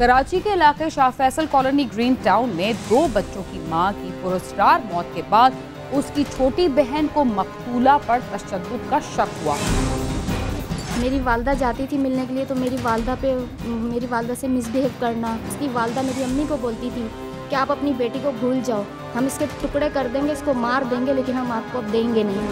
कराची के इलाके Shah Faisal colony green town में 2 बच्चों की मां की पुरस्कार मौत के बाद उसकी छोटी बहन को मकतूला पर तशद्दुद का शक हुआ। मेरी वालदा जाती थी मिलने के लिए तो मेरी वालदा से मिसबिहेव करना। उसकी वालदा मेरी अम्मी को बोलती थी कि आप अपनी बेटी को भूल जाओ, हम इसके टुकड़े कर देंगे, इसको मार देंगे, लेकिन हम आपको अब देंगे नहीं।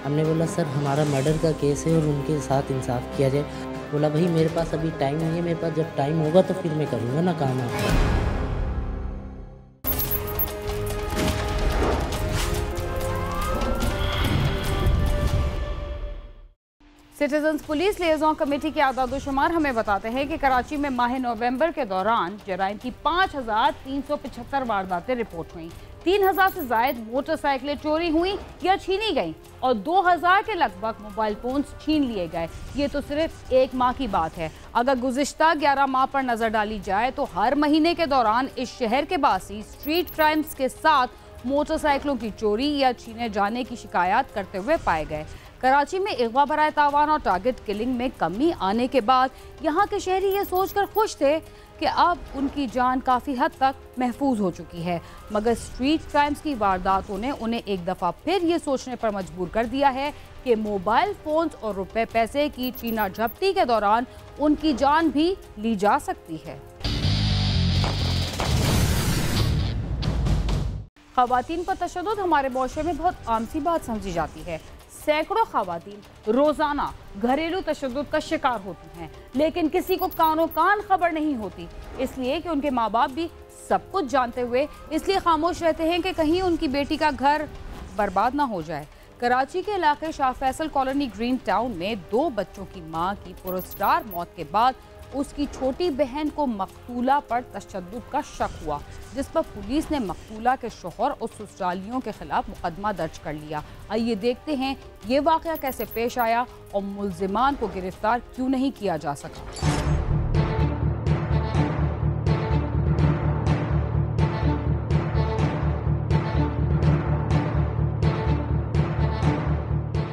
हमने बोला सर हमारा मर्डर का केस है और उनके साथ इंसाफ किया जाए। बोला भाई मेरे पास अभी टाइम नहीं है, मेरे पास जब टाइम होगा तो फिर मैं करूँगा ना काम आपका। सिटीजन्स पुलिस लिएजॉन कमेटी के आदादोशुमार हमें बताते हैं कि कराची में माह नवंबर के दौरान जराइम की 5375 वारदातें रिपोर्ट हुई। 3000 से ज्यादा मोटरसाइकिलें चोरी हुई या छीनी गईं और 2000 के लगभग मोबाइल फोन्स छीन लिए गए। ये तो सिर्फ एक माह की बात है। अगर गुज़िश्ता 11 माह पर नजर डाली जाए तो हर महीने के दौरान इस शहर के बासी स्ट्रीट क्राइम्स के साथ मोटरसाइकिलों की चोरी या छीने जाने की शिकायत करते हुए पाए गए। कराची में अगवा बराए तावान और टारगेट किलिंग में कमी आने के बाद यहाँ के शहरी ये सोचकर खुश थे कि अब उनकी जान काफ़ी हद तक महफूज हो चुकी है, मगर स्ट्रीट क्राइम्स की वारदातों ने उन्हें एक दफ़ा फिर ये सोचने पर मजबूर कर दिया है कि मोबाइल फोन्स और रुपए पैसे की छीना झपटी के दौरान उनकी जान भी ली जा सकती है। ख़वातीन पर तशद्दुद हमारे मुआशरे में बहुत आम सी बात समझी जाती है। सैकड़ों ख़वातीन रोज़ाना घरेलू तशद्दुद का शिकार होती हैं, लेकिन किसी को कानो कान खबर नहीं होती, इसलिए कि उनके माँ बाप भी सब कुछ जानते हुए इसलिए खामोश रहते हैं कि कहीं उनकी बेटी का घर बर्बाद ना हो जाए। कराची के इलाके Shah Faisal colony green town में 2 बच्चों की मां की पुरस्कार मौत के बाद उसकी छोटी बहन को मकतूला पर तशद्दुद का शक हुआ, जिस पर पुलिस ने मकतूला के शौहर और ससुरालियों के खिलाफ मुकदमा दर्ज कर लिया। आइए देखते हैं ये वाक़या कैसे पेश आया और मुल्जिमान को गिरफ्तार क्यों नहीं किया जा सका।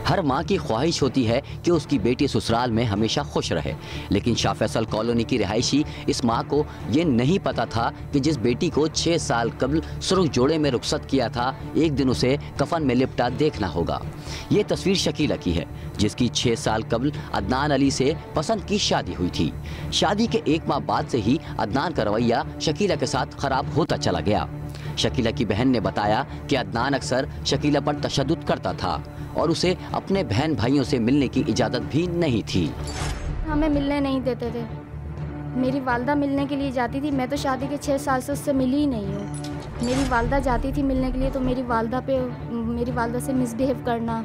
हर माँ की ख्वाहिश होती है कि उसकी बेटी ससुराल में हमेशा खुश रहे, लेकिन शाह फैसल कॉलोनी की रिहायशी इस माँ को ये नहीं पता था कि जिस बेटी को 6 साल कबल सुर्ख जोड़े में रुखसत किया था, एक दिन उसे कफन में लिपटा देखना होगा। ये तस्वीर शकीला की है, जिसकी 6 साल कबल अदनान अली से पसंद की शादी हुई थी। शादी के 1 माह बाद से ही अदनान का रवैया शकीला के साथ खराब होता चला गया। शकीला की बहन ने बताया कि अदनान अक्सर शकीला पर तशद्दुद करता था और उसे अपने बहन भाइयों से मिलने की इजाज़त भी नहीं थी। हमें मिलने नहीं देते थे। मेरी वालदा मिलने के लिए जाती थी, मैं तो शादी के 6 साल से उससे मिली ही नहीं हूँ। मेरी वालदा जाती थी मिलने के लिए तो मेरी वालदा से मिसबिहेव करना,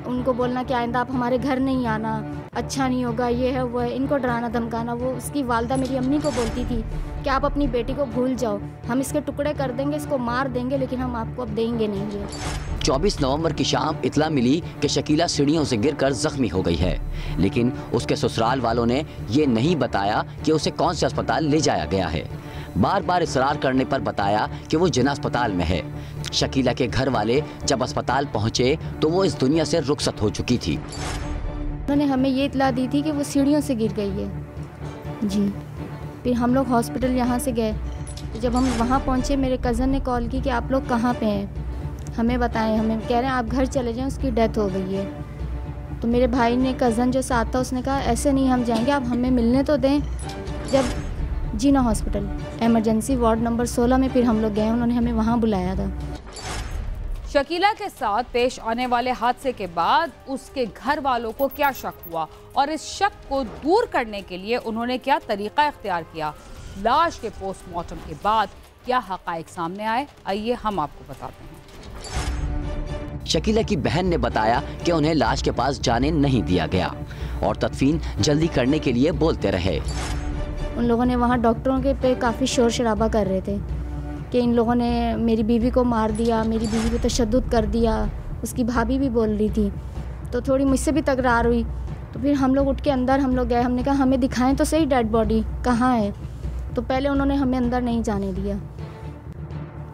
उनको बोलना कि आइंदा आप हमारे घर नहीं आना, अच्छा नहीं होगा, ये है वो है, इनको डराना धमकाना। वो उसकी वालदा मेरी अम्मी को बोलती थी कि आप अपनी बेटी को भूल जाओ, हम इसके टुकड़े कर देंगे, इसको मार देंगे, लेकिन हम आपको अब देंगे नहीं। ये 24 नवंबर की शाम इतला मिली कि शकीला सीढ़ियों से गिरकर जख्मी हो गई है, लेकिन उसके ससुराल वालों ने ये नहीं बताया कि उसे कौन से अस्पताल ले जाया गया है। बार बार इसरार करने पर बताया कि वो जिना अस्पताल में है। शकीला के घर वाले जब अस्पताल पहुंचे तो वो इस दुनिया से रुखसत हो चुकी थी। उन्होंने हमें ये इतला दी थी कि वो सीढ़ियों से गिर गई है जी। फिर हम लोग हॉस्पिटल यहाँ से गए, तो जब हम वहाँ पहुँचे मेरे कज़न ने कॉल की कि आप लोग कहाँ पे हैं, हमें बताएं। हमें कह रहे हैं आप घर चले जाएं, उसकी डेथ हो गई है। तो मेरे भाई ने, कज़न जो साथ था, उसने कहा ऐसे नहीं हम जाएंगे, आप हमें मिलने तो दें। जब जीना हॉस्पिटल एमरजेंसी वार्ड नंबर 16 में फिर हम लोग गए, उन्होंने हमें वहाँ बुलाया था। शकीला के साथ पेश आने वाले हादसे के बाद उसके घर वालों को क्या शक हुआ और इस शक को दूर करने के लिए उन्होंने क्या तरीका इख्तियार किया, लाश के पोस्टमार्टम के बाद क्या हक़ाइक़ सामने आए, आइए हम आपको बताते हैं। शकीला की बहन ने बताया कि उन्हें लाश के पास जाने नहीं दिया गया और तदफीन जल्दी करने के लिए बोलते रहे। उन लोगों ने वहाँ डॉक्टरों के पे काफ़ी शोर शराबा कर रहे थे कि इन लोगों ने मेरी बीवी को मार दिया, मेरी बीवी पे तशद्दुद कर दिया। उसकी भाभी भी बोल रही थी, तो थोड़ी मुझसे भी तकरार हुई। तो फिर हम लोग उठ के अंदर हम लोग गए, हमने कहा हमें दिखाएं तो सही डेड बॉडी कहाँ है। तो पहले उन्होंने हमें अंदर नहीं जाने दिया।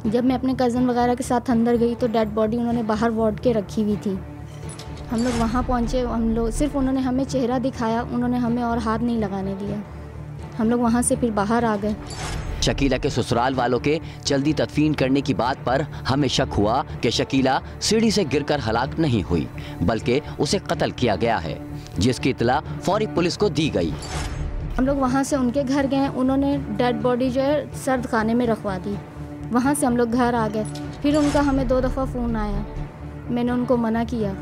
जब मैं अपने कज़न वगैरह के साथ अंदर गई तो डेड बॉडी उन्होंने बाहर वार्ड के रखी हुई थी। हम लोग वहाँ पहुँचे, हम लोग सिर्फ उन्होंने हमें चेहरा दिखाया, उन्होंने हमें और हाथ नहीं लगाने दिया। हम लोग वहाँ से फिर बाहर आ गए। शकीला के ससुराल वालों के जल्दी तदफीन करने की बात पर हमें शक हुआ कि शकीला सीढ़ी से गिरकर हलाक नहीं हुई बल्कि उसे कत्ल किया गया है, जिसकी इत्तला फौरी पुलिस को दी गई। हम लोग वहाँ से उनके घर गए, उन्होंने डेड बॉडी जो है सर्द खाने में रखवा दी। वहाँ से हम लोग घर आ गए। फिर उनका हमें 2 दफ़ा फ़ोन आया, मैंने उनको मना किया।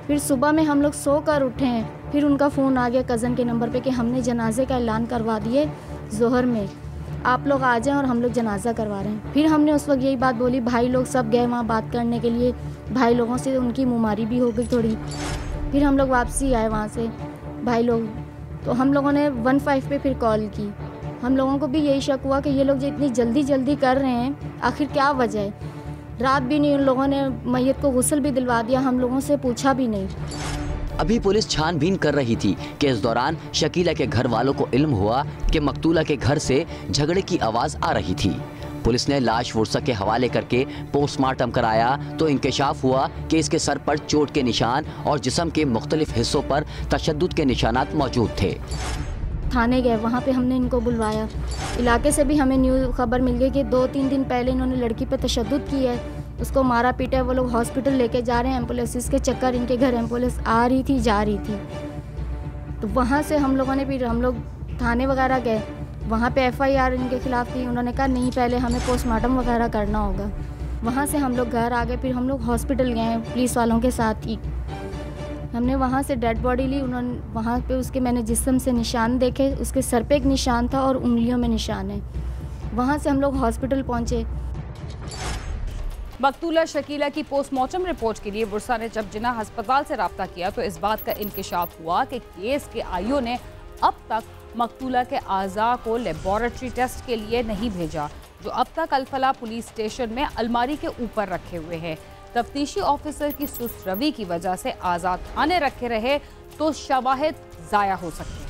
फिर सुबह में हम लोग सो कर उठे हैं, फिर उनका फ़ोन आ गया कज़न के नंबर पे कि हमने जनाजे का ऐलान करवा दिए ज़ोहर में, आप लोग आ जाएं और हम लोग जनाजा करवा रहे हैं। फिर हमने उस वक्त यही बात बोली, भाई लोग सब गए वहाँ बात करने के लिए, भाई लोगों से उनकी मुमारी भी हो गई थोड़ी। फिर हम लोग वापसी आए वहाँ से भाई लोग, तो हम लोगों ने 15 पे फिर कॉल की। हम लोगों को भी यही शक हुआ कि ये लोग जो इतनी जल्दी कर रहे हैं, आखिर क्या वजह है। रात भी नहीं, उन लोगों ने मैयत को गुस्ल भी दिलवा दिया, हम लोगों से पूछा भी नहीं। अभी पुलिस छानबीन कर रही थी कि इस दौरान शकीला के घर वालों को इल्म हुआ कि मकतूला के घर से झगड़े की आवाज़ आ रही थी। पुलिस ने लाश वर्षा के हवाले करके पोस्टमार्टम कराया तो इंकशाफ हुआ कि इसके सर पर चोट के निशान और जिस्म के मुख्तलिफ हिस्सों पर तशद्दुद के निशानात मौजूद थे। थाने गए, वहाँ पे हमने इनको बुलवाया। इलाके से भी हमें न्यूज़ खबर मिल गई कि 2-3 दिन पहले इन्होंने लड़की पे तशद्दुद किया है, उसको मारा पीटा है। वो लोग हॉस्पिटल लेके जा रहे हैं, एम्बुलेंस के चक्कर, इनके घर एम्बुलेंस आ रही थी जा रही थी। तो वहाँ से हम लोगों ने फिर हम लोग थाने वगैरह गए, वहाँ पे FIR इनके खिलाफ थी। उन्होंने कहा नहीं, पहले हमें पोस्टमार्टम वगैरह करना होगा। वहाँ से हम लोग घर आ गए, फिर हम लोग हॉस्पिटल गए पुलिस वालों के साथ ही। हमने वहाँ से डेड बॉडी ली, उन्होंने वहाँ पे उसके मैंने जिस्म से निशान देखे, उसके सर पे एक निशान था और उंगलियों में निशान है। वहाँ से हम लोग हॉस्पिटल पहुँचे। मकतूला शकीला की पोस्टमार्टम रिपोर्ट के लिए बुरसा ने जब जिन्ना अस्पताल से रब्ता किया तो इस बात का इंकशाफ हुआ कि केस के आईओ ने अब तक मकतूला के आज़ा को लेबॉरेटरी टेस्ट के लिए नहीं भेजा, जो अब तक अल-फलाह पुलिस स्टेशन में अलमारी के ऊपर रखे हुए हैं। तफ्तीशी ऑफिसर की सुस्त रवि की वजह से आज़ाद थाने रखे रहे तो शवाहिद ज़ाया हो सकते हैं।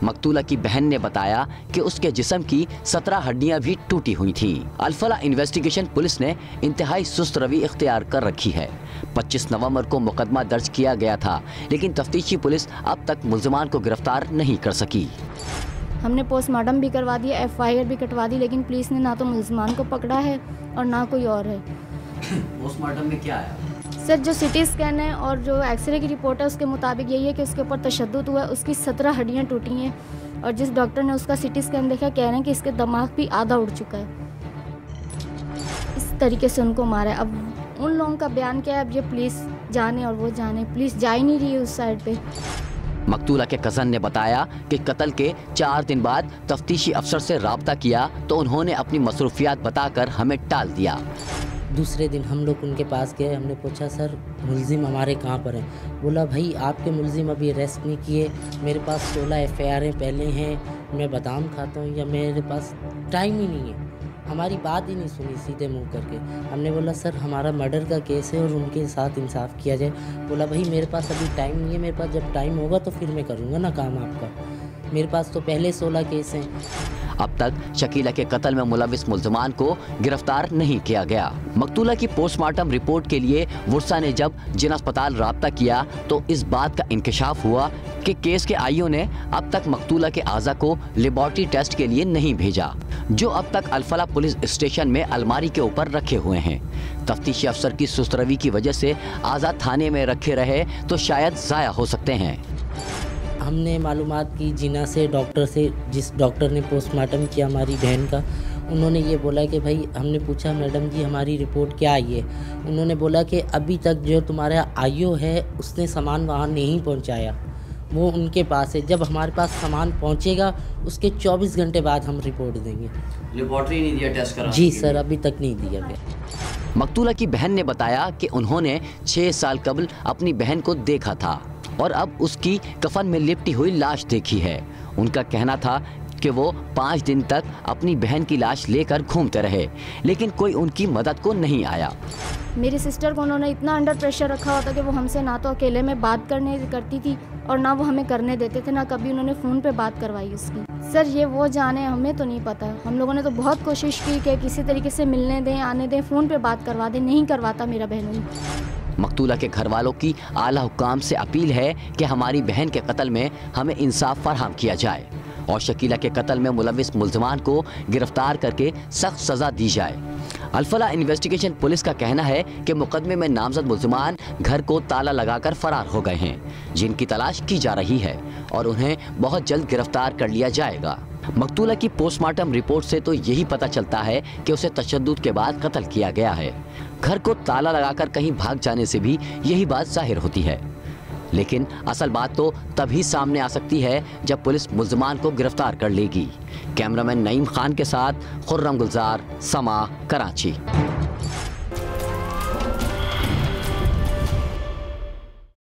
मकतूला की बहन ने बताया कि उसके जिस्म की 17 हड्डियां भी टूटी हुई थीं। अल-फलाह इन्वेस्टिगेशन पुलिस ने इंतहाई सुस्त रवि इख्तियार कर रखी है। 25 नवंबर को मुकदमा दर्ज किया गया था, लेकिन तफ्तीशी पुलिस अब तक मुल्ज़िमान को गिरफ्तार नहीं कर सकी। हमने पोस्टमार्टम भी करवा दिया, FIR भी कटवा दी, लेकिन पुलिस ने ना तो मुल्ज़िमान को पकड़ा है और ना कोई और है। पोस्टमार्टम में क्या आया? सर, जो CT स्कैन है और जो एक्सरे की रिपोर्ट है उसके मुताबिक यही है कि उसके ऊपर तशद्दुद हुआ है, उसकी 17 हड्डियाँ टूटी हैं और जिस डॉक्टर ने उसका CT स्कैन देखा कह रहे हैं कि इसके दिमाग भी आधा उड़ चुका है। इस तरीके से उनको मारा है। अब उन लोगों का बयान क्या है, अब ये पुलिस जाने और वो जाने, पुलिस जा ही नहीं रही है उस साइड पे। मकतूला के कज़न ने बताया कि कत्ल के 4 दिन बाद तफ्तीशी अफसर से राब्ता किया तो उन्होंने अपनी मसरूफियात बताकर हमें टाल दिया। दूसरे दिन हम लोग उनके पास गए, हमने पूछा सर मुल्ज़िम हमारे कहाँ पर हैं? बोला भाई आपके मुल्ज़िम अभी अरेस्ट नहीं किए, मेरे पास 16 FIR पहले हैं, मैं बादाम खाता हूँ या मेरे पास टाइम ही नहीं है। हमारी बात ही नहीं सुनी सीधे मुंह करके। हमने बोला सर हमारा मर्डर का केस है और उनके साथ इंसाफ किया जाए। बोला भाई मेरे पास अभी टाइम नहीं है, मेरे पास जब टाइम होगा तो फिर मैं करूँगा ना काम आपका, मेरे पास तो पहले 16 केस हैं। अब तक शकीला के कत्ल में मुलविस मुल्ज़िमान को गिरफ्तार नहीं किया गया। मकतूला की पोस्टमार्टम रिपोर्ट के लिए बुरसा ने जब जिन अस्पताल राब्ता किया तो इस बात का इंकशाफ हुआ कि केस के आईओ ने अब तक मकतूला के आज़ा को लेबॉरेटरी टेस्ट के लिए नहीं भेजा, जो अब तक अल-फलाह पुलिस स्टेशन में अलमारी के ऊपर रखे हुए हैं। तफ्तीशी अफसर की सुस्त रवि की वजह से आज़ा थाने में रखे रहे तो शायद ज़ाया हो सकते हैं। हमने मालूमात की जिना से, डॉक्टर से, जिस डॉक्टर ने पोस्टमार्टम किया हमारी बहन का, उन्होंने ये बोला कि भाई, हमने पूछा मैडम जी हमारी रिपोर्ट क्या आई है? उन्होंने बोला कि अभी तक जो तुम्हारा आईओ है उसने सामान वहाँ नहीं पहुँचाया, वो उनके पास है, जब हमारे पास सामान पहुँचेगा उसके 24 घंटे बाद हम रिपोर्ट देंगे। लेबॉरेटरी नहीं दिया टेस्ट करा? जी सर, अभी तक नहीं दिया गया। मकतूला की बहन ने बताया कि उन्होंने 6 साल कबल अपनी बहन को देखा था और अब उसकी कफन में लिपटी हुई लाश देखी है। उनका कहना था कि वो 5 दिन तक अपनी बहन की लाश लेकर घूमते रहे, लेकिन कोई उनकी मदद को नहीं आया। मेरी सिस्टर को उन्होंने इतना अंडर प्रेशर रखा हुआ था कि वो हमसे ना तो अकेले में बात करती थी और ना वो हमें करने देते थे, ना कभी उन्होंने फ़ोन पे बात करवाई उसकी। सर ये वो जाने, हमें तो नहीं पता। हम लोगों ने तो बहुत कोशिश की कि किसी तरीके से मिलने दें, आने दें, फ़ोन पे बात करवा दें, नहीं करवाता मेरा बहनोई। मकतूला के घर वालों की आला हुकाम से अपील है कि हमारी बहन के कत्ल में हमें इंसाफ फराहम किया जाए। और शकीला के कत्ल में मुलविस मुल्ज़िमान को गिरफ्तार करके सख्त सज़ा दी जाए। अल-फलाह इन्वेस्टिगेशन पुलिस का कहना है कि मुकदमे में नामजद मुल्ज़िमान घर को ताला लगाकर फरार हो गए हैं, जिनकी तलाश की जा रही है और उन्हें बहुत जल्द गिरफ्तार कर लिया जाएगा। मकतूला की पोस्टमार्टम रिपोर्ट से तो यही पता चलता है कि उसे तशद्दुद के बाद कत्ल किया गया है। घर को ताला लगाकर कहीं भाग जाने से भी यही बात जाहिर होती है। लेकिन असल बात तो तभी सामने आ सकती है जब पुलिस मुल्ज़िमान को गिरफ्तार कर लेगी। कैमरामैन नईम खान के साथ खुर्रम गुलजार, समा, कराची।